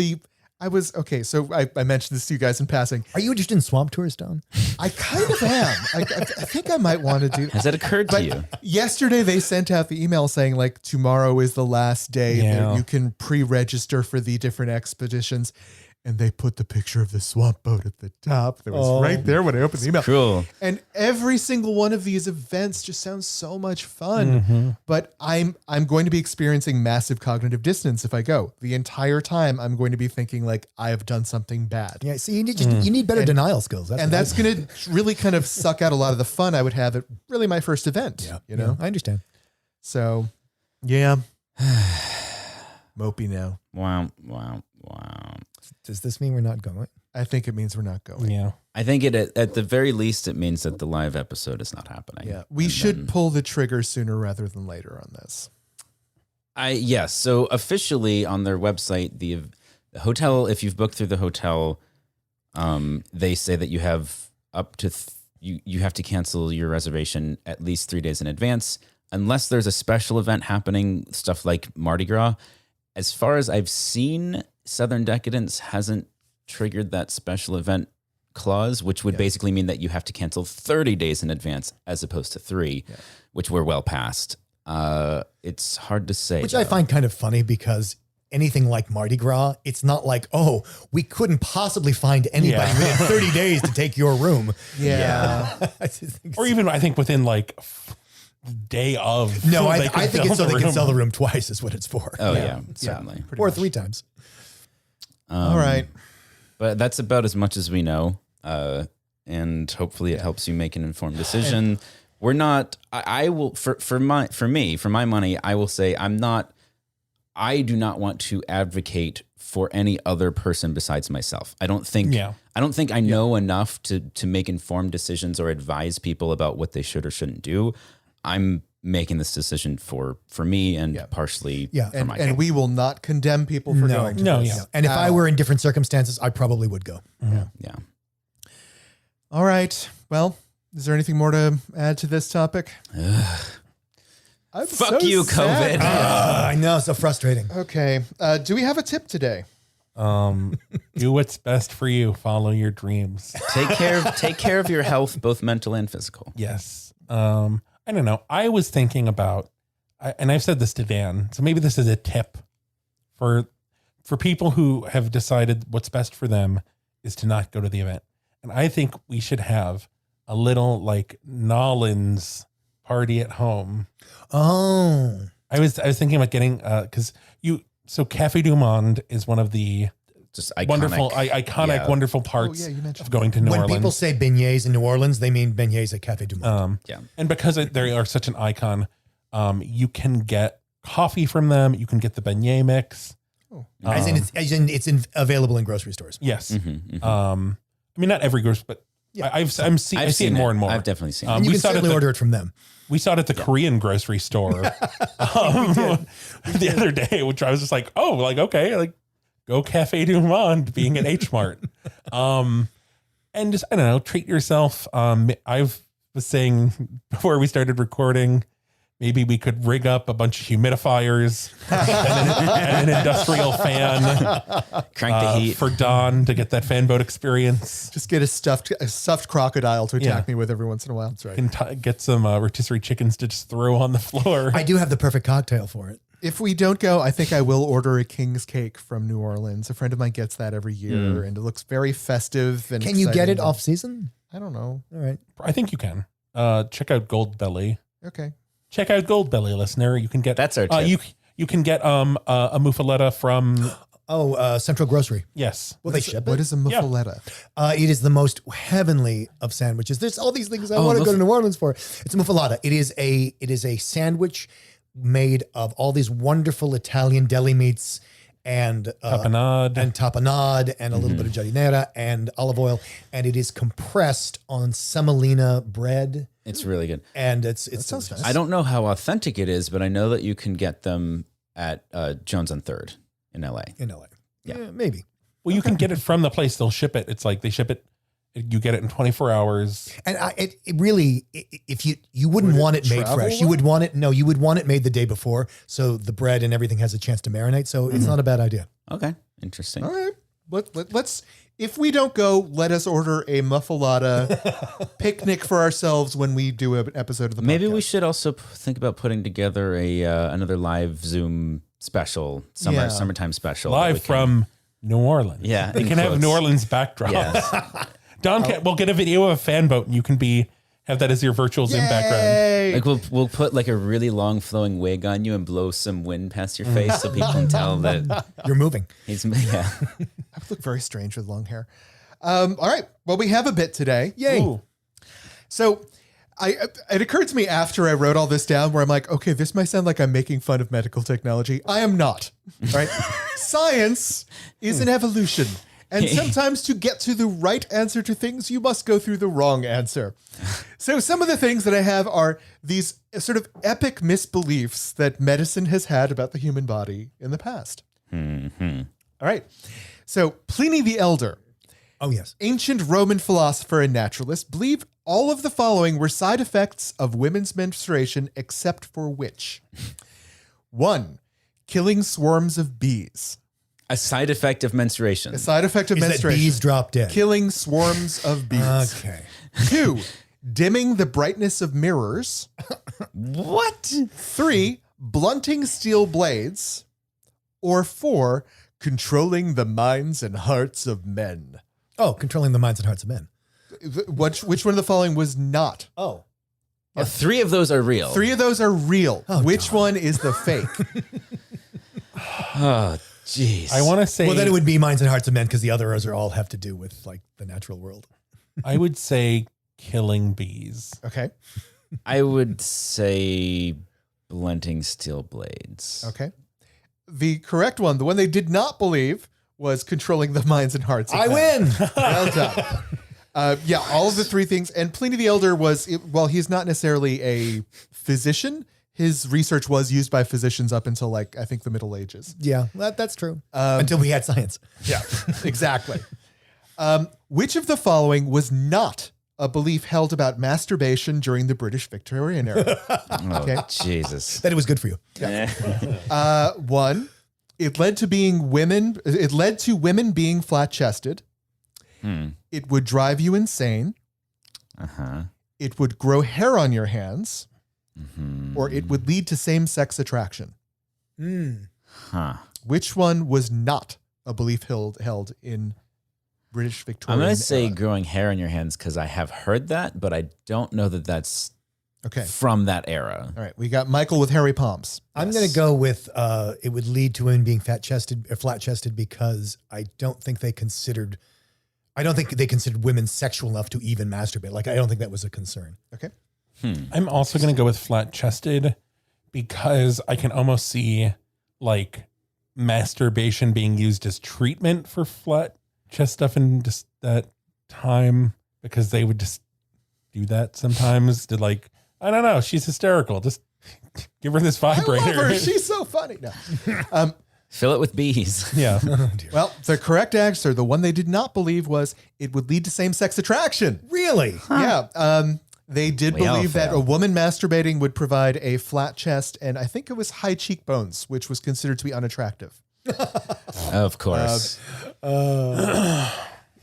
so I mentioned this to you guys in passing. Are you interested in swamp tours, Don? I kind of am. I think I might want to do. Has that occurred to you? Yesterday they sent out the email saying like tomorrow is the last day Yeah. that you can pre-register for the different expeditions. And they put the picture of the swamp boat at the top. That was right there when I opened the email. Cool. And every single one of these events just sounds so much fun. But I'm going to be experiencing massive cognitive dissonance if I go. The entire time I'm going to be thinking like I have done something bad. Yeah. See, you need better denial skills. And that's going to really kind of suck out a lot of the fun I would have at really my first event. Yeah. You know? I understand. So, yeah. Mopey now. Wow. Does this mean we're not going? I think it means we're not going. Yeah. I think at the very least it means that the live episode is not happening. Yeah. We And should then- pull the trigger sooner rather than later on this. Yes. So officially on their website, the hotel, if you've booked through the hotel, they say that you have up to you have to cancel your reservation at least 3 days in advance, unless there's a special event happening, stuff like Mardi Gras. As far as I've seen, Southern Decadence hasn't triggered that special event clause, which would basically mean that you have to cancel 30 days in advance as opposed to 3, which we're well past. It's hard to say. Which I find kind of funny because anything like Mardi Gras, it's not like, oh, we couldn't possibly find anybody within 30 days to take your room. Yeah. I just think Or even, I think, within like day of. no, I they could think it's so fill the they can room. sell the room twice is what it's for. Oh yeah, certainly. Or 3 times. All right. But that's about as much as we know. And hopefully it helps you make an informed decision. We're not, I will, for my money, I will say I do not want to advocate for any other person besides myself. I don't think I know enough to make informed decisions or advise people about what they should or shouldn't do. I'm making this decision for me and partially for my And we will not condemn people for going to this. Yeah. And if I were in different circumstances, I probably would go. Yeah. All right. Well, is there anything more to add to this topic? I'm Fuck so you, sad. COVID. I know, so frustrating. Okay. Do we have a tip today? Do what's best for you. Follow your dreams. Take care of your health, both mental and physical. Yes. I don't know. I was thinking about, and I've said this to Dan, so maybe this is a tip for people who have decided what's best for them is to not go to the event. And I think we should have a little like Nolans party at home. Oh, I was thinking about getting so Café du Monde is one of the Just iconic. iconic, wonderful parts you mentioned of going to New when Orleans. people say beignets in New Orleans, they mean beignets at Café du Monde. And because they are such an icon, you can get coffee from them. You can get the beignet mix. as in it's available in grocery stores. Yes. I mean, not every grocery, but I see it more and more. I've definitely seen And it. you we can saw it at certainly the- order it from them. We saw it at the Korean grocery store the other day, which I was just like, oh, like, okay, like go Cafe Du Monde being at H Mart. And just, I don't know, treat yourself. I was saying before we started recording, maybe we could rig up a bunch of humidifiers and an industrial fan. Crank the heat. For Dawn to get that fan boat experience. Just get a stuffed crocodile to attack me with every once in a while. That's right. And get some rotisserie chickens to just throw on the floor. I do have the perfect cocktail for it. If we don't go, I think I will order a King's Cake from New Orleans. A friend of mine gets that every year, and it looks very festive. And Can you get it exciting. off season? I don't know. All right. I think you can. Check out Gold Belly. Okay. Check out Gold Belly, listener. You can get That's our tip. You can get a muffaletta from Central Grocery. yes. Will they ship it? What is a muffaletta? It is the most heavenly of sandwiches. There's all these things I want to go to New Orleans for. It's a muffaletta. It is a sandwich made of all these wonderful Italian deli meats and tapenade and a little bit of giardiniera and olive oil, and it is compressed on semolina bread. It's really good. And it's sounds nice. I don't know how authentic it is, but I know that you can get them at Jones on 3rd in LA. in LA. Yeah, maybe. Well, you can get it from the place. They'll ship it. It's like they ship it. You get it in 24 hours. And it really, if you wouldn't want it made travel fresh, you would want it. No, you would want it made the day before, so the bread and everything has a chance to marinate. So it's not a bad idea. Okay. Interesting. All right. Let's. If we don't go, let us order a muffaletta picnic for ourselves when we do an episode of the podcast. Maybe we should also think about putting together another live Zoom special, summertime special. that we Live can- from New Orleans. Yeah, They in can have quotes. New Orleans backdrop. Yes. Don we'll get a video of a fan boat and you can have that as your virtual Zoom background. Hey. Like we'll put like a really long flowing wig on you and blow some wind past your face so people can tell that You're moving. he's I would look very strange with long hair. All right. Well, we have a bit today. Yay. Ooh. So it occurred to me after I wrote all this down where I'm like, okay, this might sound like I'm making fun of medical technology. I am not. Right? Science is an evolution. And sometimes to get to the right answer to things, you must go through the wrong answer. So some of the things that I have are these sort of epic misbeliefs that medicine has had about the human body in the past. All right. So Pliny the Elder, Oh yes. ancient Roman philosopher and naturalist, believed all of the following were side effects of women's menstruation, except for which? 1, killing swarms of bees. a side effect of menstruation. A side effect of Is that menstruation. bees drop dead? Killing swarms of bees. Okay. 2, dimming the brightness of mirrors. What? 3, blunting steel blades. Or 4, controlling the minds and hearts of men. Oh, controlling the minds and hearts of men. Which one of the following was not? Oh. Oh, 3 of those are real. 3 of those are real. Oh, Which God. one is the fake? Oh, jeez. I want to say. Well, then it would be minds and hearts of men because the others are all have to do with like the natural world. I would say killing bees. Okay. I would say blunting steel blades. Okay. The correct one, the one they did not believe, was controlling the minds and hearts of I men. win. Well done. Yeah, all of the 3 things. And Pliny the Elder was, while he's not necessarily a physician, his research was used by physicians up until like, I think the Middle Ages. Yeah, that's true. Until we had science. Yeah, exactly. Which of the following was not a belief held about masturbation during the British Victorian era? Oh, Okay. Jesus. That it was good for you. 1, it led to women being flat-chested. It would drive you insane. Uh-huh. It would grow hair on your hands. Or it would lead to same-sex attraction. Huh. Which one was not a belief held in British Victorian I'm going to say era? growing hair on your hands because I have heard that, but I don't know that that's Okay. from that era. All right. We got Michael with hairy palms. I'm going to go with it would lead to women being flat-chested because I don't think they considered women sexual enough to even masturbate. Like I don't think that was a concern. Okay. I'm also going to go with flat chested because I can almost see like masturbation being used as treatment for flat chest stuff in just that time because they would just do that sometimes to like, I don't know. She's hysterical. Just give her this vibrator. I love her. She's so funny. No. Fill it with bees. Yeah. Well, the correct answer, the one they did not believe, was it would lead to same-sex attraction. Really? Yeah. They did We all believe that fail. a woman masturbating would provide a flat chest and I think it was high cheekbones, which was considered to be unattractive. Of course. You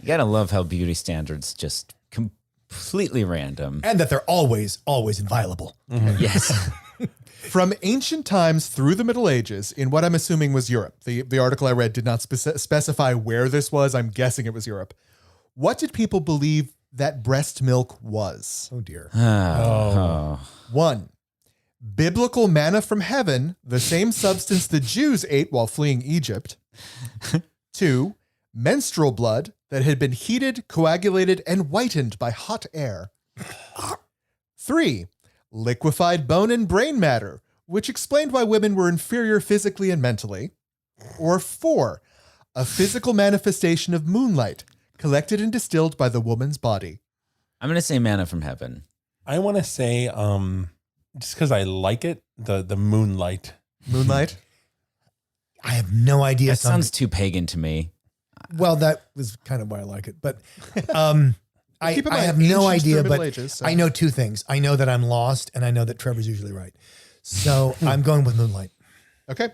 got to love how beauty standards just completely random. And that they're always inviolable. Yes. From ancient times through the Middle Ages, in what I'm assuming was Europe, the article I read did not specify where this was. I'm guessing it was Europe. What did people believe that breast milk was? Oh dear. Oh. 1, biblical manna from heaven, the same substance the Jews ate while fleeing Egypt. 2, menstrual blood that had been heated, coagulated, and whitened by hot air. 3, liquefied bone and brain matter, which explained why women were inferior physically and mentally. Or 4, a physical manifestation of moonlight, collected and distilled by the woman's body. I'm going to say manna from heaven. I want to say, just because I like it, the moonlight. Moonlight? I have no idea. That sounds too pagan to me. Well, that was kind of why I like it. But Keep in I mind, have no ancient idea, through Middle but Ages, so- I know 2 things. I know that I'm lost, and I know that Trevor's usually right. So I'm going with moonlight. Okay.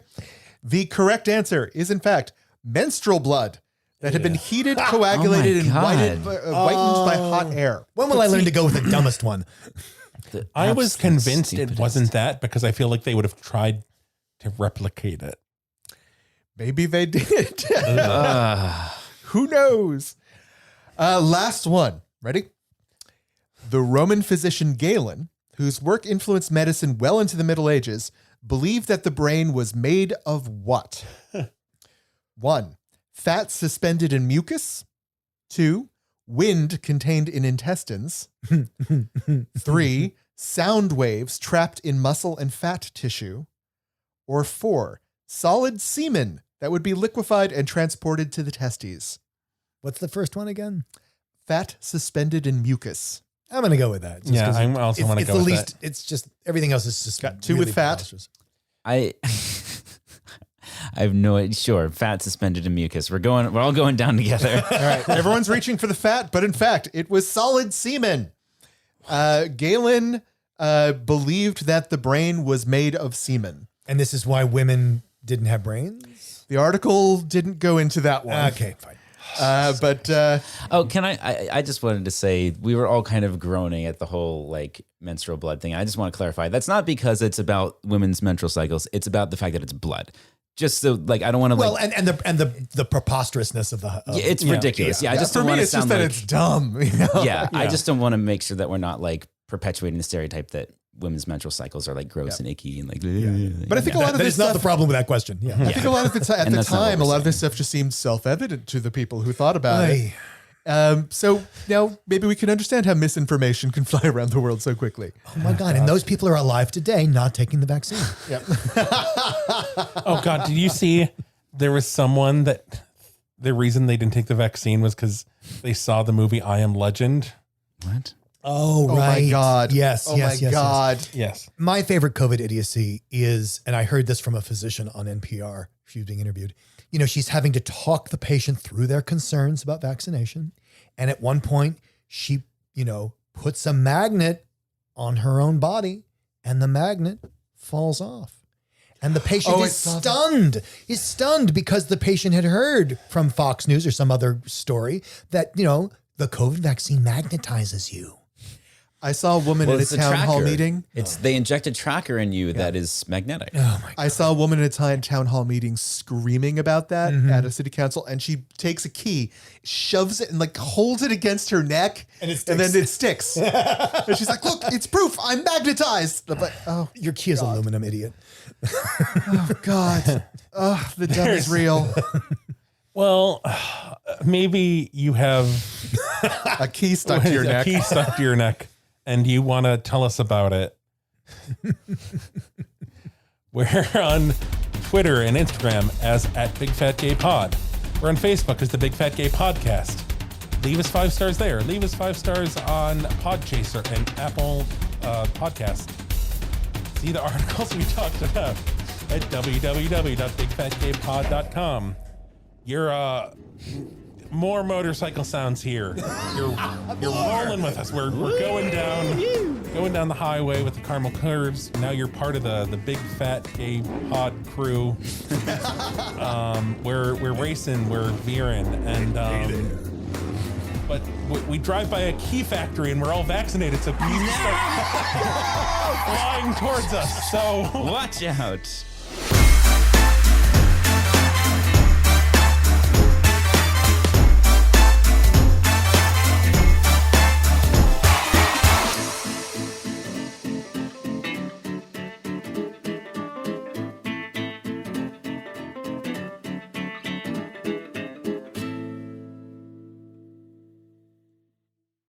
The correct answer is, in fact, menstrual blood that had been heated, coagulated, and God. whitened by hot air. When will I learn to go with the dumbest one? I was absolute convinced it stupidest. wasn't that because I feel like they would have tried to replicate it. Maybe they did. Who knows? Last one. Ready? The Roman physician Galen, whose work influenced medicine well into the Middle Ages, believed that the brain was made of what? 1, fat suspended in mucus. 2, wind contained in intestines. 3, sound waves trapped in muscle and fat tissue. Or 4, solid semen that would be liquefied and transported to the testes. What's the first one again? Fat suspended in mucus. I'm going to go with that. just Yeah, 'cause I also want to it's go the with least. that. It's just everything else is just Got 2 with fat. preposterous. I have no idea. Sure. Fat suspended in mucus. We're all going down together. All right, everyone's reaching for the fat, but in fact, it was solid semen. Galen believed that the brain was made of semen. And this is why women didn't have brains? The article didn't go into that one. Okay, fine. But Oh, can I just wanted to say we were all kind of groaning at the whole like menstrual blood thing. I just want to clarify. That's not because it's about women's menstrual cycles. It's about the fact that it's blood. just so like I don't want to Well, like. and the preposterousness of the. Yeah, it's ridiculous. Yeah, I just For don't me, want to it's just sound that like. it's dumb. You know? Yeah, I just don't want to make sure that we're not like perpetuating the stereotype that women's menstrual cycles are like gross and icky and like. But I think a lot of that this is not stuff, the problem with that question. Yeah. I think a lot of it at And the that's not what time, we're a lot of saying. this stuff just seemed self-evident to the people who thought about it. Aye. So now maybe we can understand how misinformation can fly around the world so quickly. Oh my God. And those people are alive today not taking the vaccine. Oh God, did you see there was someone that the reason they didn't take the vaccine was because they saw the movie I Am Legend? What? Oh, Oh right. my God. Yes. Oh yes. my yes, God. Yes. My favorite COVID idiocy is, and I heard this from a physician on NPR, she was being interviewed. You know, she's having to talk the patient through their concerns about vaccination. And at one point, she, you know, puts a magnet on her own body and the magnet falls off. And the patient Oh, I is saw that. stunned. Is stunned because the patient had heard from Fox News or some other story that, you know, the COVID vaccine magnetizes you. I saw a woman Well, at a it's a town hall tracker. meeting. It's they inject a tracker in you that is magnetic. Oh my I saw a woman at a town hall meeting screaming about that at a city council, and she takes a key, shoves it, and like holds it against her neck, And it then it sticks. And she's like, "Look, it's proof. I'm magnetized." But oh Your key is aluminum, idiot. God, the dumb is real. Well, maybe you have A key stuck to your a neck. key stuck to your neck, and you want to tell us about it. We're on Twitter and Instagram as @BigFatGayPod. We're on Facebook as the Big Fat Gay Podcast. Leave us 5 stars there. Leave us 5 stars on Podchaser and Apple Podcast. See the articles we talked about at www.bigfatgaypod.com. You're more motorcycle sounds here. You're rolling with us. We're going down the highway with the caramel curves. Now you're part of the Big Fat Gay Pod crew. We're racing, we're veering, and but we drive by a key factory and we're all vaccinated, so keys start flying towards us. So Watch out.